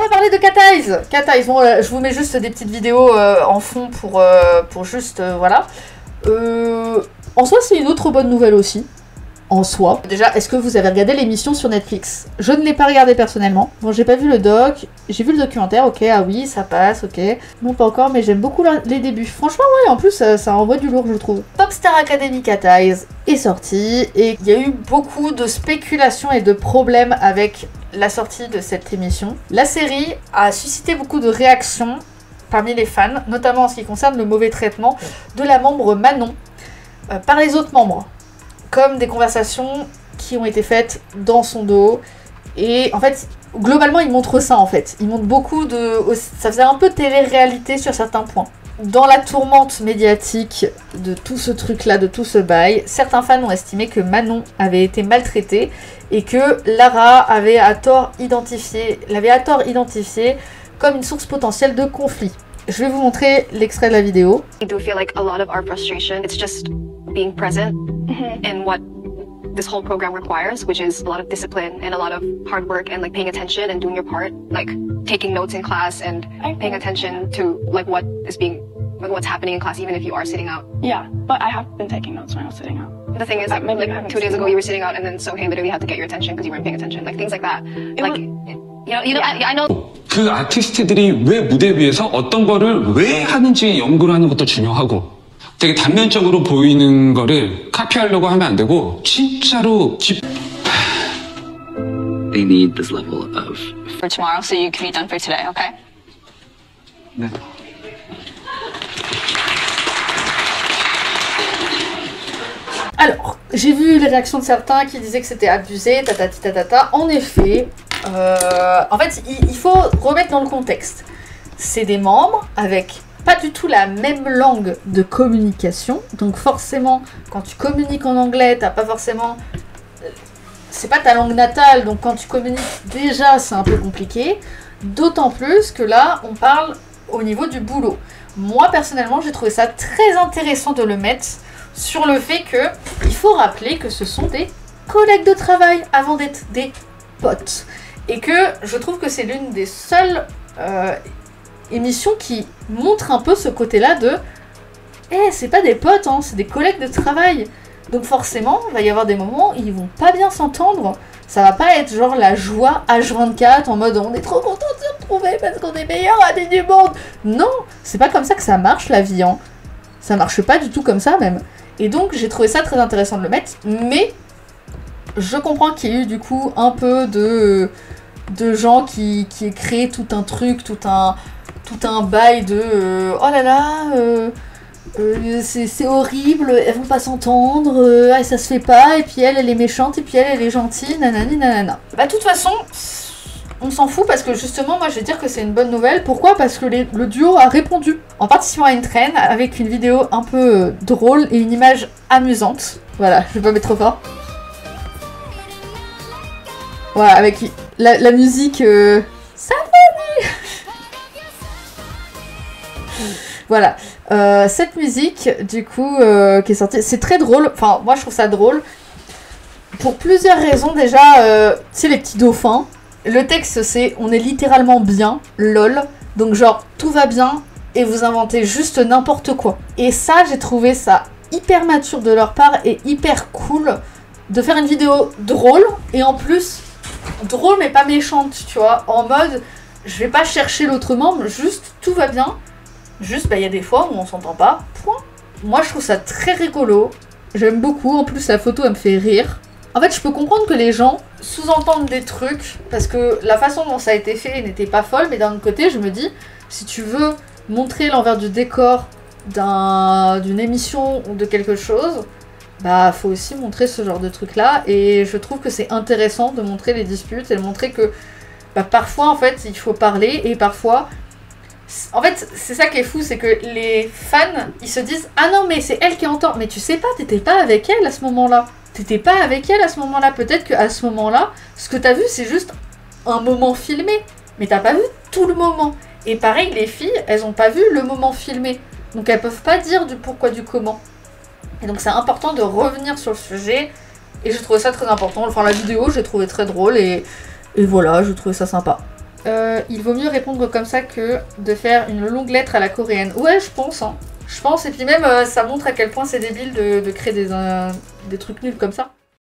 va parler de Cat Eyes. Cat Eyes, bon, je vous mets juste des petites vidéos en fond pour juste, voilà. En soi, c'est une autre bonne nouvelle aussi. En soi. Déjà, est-ce que vous avez regardé l'émission sur Netflix? Je ne l'ai pas regardé personnellement. Bon, j'ai pas vu le doc, j'ai vu le documentaire, ok, ah oui, ça passe, ok. Non, pas encore, mais j'aime beaucoup les débuts. Franchement, ouais, en plus, ça envoie du lourd, je trouve. Popstar Academy Cat Eyes est sorti, et il y a eu beaucoup de spéculations et de problèmes avec la sortie de cette émission. La série a suscité beaucoup de réactions parmi les fans, notamment en ce qui concerne le mauvais traitement de la membre Manon par les autres membres. Comme des conversations qui ont été faites dans son dos. Et en fait, globalement, il montre ça en fait. Il montre beaucoup de... Ça faisait un peu télé-réalité sur certains points. Dans la tourmente médiatique de tout ce truc-là, de tout ce bail, certains fans ont estimé que Manon avait été maltraitée et que Lara avait à tort identifié comme une source potentielle de conflit. Je vais vous montrer l'extrait de la vidéo. I do feel like a lot of our frustration, it's just being present in what this whole program requires, which is a lot of discipline and a lot of hard work and like paying attention and doing your part, like taking notes in class and paying attention to like what's happening in class, even if you are sitting out. Yeah, but I have been taking notes when I was sitting out. The thing is, like 2 days ago you were sitting out and then Sohae literally had to get your attention because you weren't paying attention, like things like that. I know. 그 아티스트들이 왜 무대 위에서 어떤 거를 왜 하는지 연구를 하는 것도 중요하고 되게 단면적으로 보이는 거를 카피하려고 하면 안 되고 진짜로 They need this level of for tomorrow, so you can be done for today, okay? 네. Alors, j'ai vu les réactions de certains qui disaient que c'était abusé, tatati tatata. En effet, en fait, il faut remettre dans le contexte. C'est des membres avec pas du tout la même langue de communication. Donc forcément, quand tu communiques en anglais, t'as pas forcément... C'est pas ta langue natale, donc quand tu communiques, déjà, c'est un peu compliqué. D'autant plus que là, on parle au niveau du boulot. Moi, personnellement, j'ai trouvé ça très intéressant de le mettre sur le fait que il faut rappeler que ce sont des collègues de travail avant d'être des potes. Et que je trouve que c'est l'une des seules émissions qui montre un peu ce côté-là de c'est pas des potes, hein, c'est des collègues de travail. Donc forcément, il va y avoir des moments où ils vont pas bien s'entendre. Ça va pas être genre la joie H24 en mode on est trop content de se retrouver parce qu'on est meilleurs amis du monde. Non, c'est pas comme ça que ça marche la vie, hein. Ça marche pas du tout comme ça même. Et donc j'ai trouvé ça très intéressant de le mettre, mais je comprends qu'il y ait eu du coup un peu de gens qui aient créé tout un truc, tout un bail de oh là là, c'est horrible, elles vont pas s'entendre, ça se fait pas, et puis elle est méchante, et puis elle est gentille, nanani nanana. Bah de toute façon, on s'en fout parce que justement, moi je vais dire que c'est une bonne nouvelle. Pourquoi? Parce que le duo a répondu en participant à une traîne avec une vidéo un peu drôle et une image amusante. Voilà, je vais pas mettre trop fort. Voilà, avec la musique symphonie. Voilà, cette musique du coup qui est sortie, c'est très drôle. Enfin, moi je trouve ça drôle pour plusieurs raisons. Déjà, tu sais, les petits dauphins. Le texte c'est on est littéralement bien, lol. Donc genre tout va bien et vous inventez juste n'importe quoi. Et ça, j'ai trouvé ça hyper mature de leur part et hyper cool de faire une vidéo drôle et en plus drôle mais pas méchante, tu vois, en mode je vais pas chercher l'autre membre, juste tout va bien. Juste bah il y a des fois où on s'entend pas, point. Moi je trouve ça très rigolo, j'aime beaucoup, en plus la photo elle me fait rire. En fait je peux comprendre que les gens sous-entendent des trucs parce que la façon dont ça a été fait n'était pas folle, mais d'un autre côté je me dis si tu veux montrer l'envers du décor d'une émission ou de quelque chose, bah faut aussi montrer ce genre de truc là, et je trouve que c'est intéressant de montrer les disputes et de montrer que bah, parfois en fait il faut parler, et parfois en fait c'est ça qui est fou, c'est que les fans ils se disent ah non mais c'est elle qui entend, mais tu sais pas, t'étais pas avec elle à ce moment là, peut-être qu'à ce moment là ce que t'as vu c'est juste un moment filmé, mais t'as pas vu tout le moment. Et pareil, les filles, elles ont pas vu le moment filmé, donc elles peuvent pas dire du pourquoi du comment. Et donc c'est important de revenir sur le sujet, et je trouvais ça très important. Enfin la vidéo, j'ai trouvé très drôle, et voilà, je trouvais ça sympa. il vaut mieux répondre comme ça que de faire une longue lettre à la coréenne. Ouais, je pense, hein. Je pense, et puis même, ça montre à quel point c'est débile de créer des trucs nuls comme ça.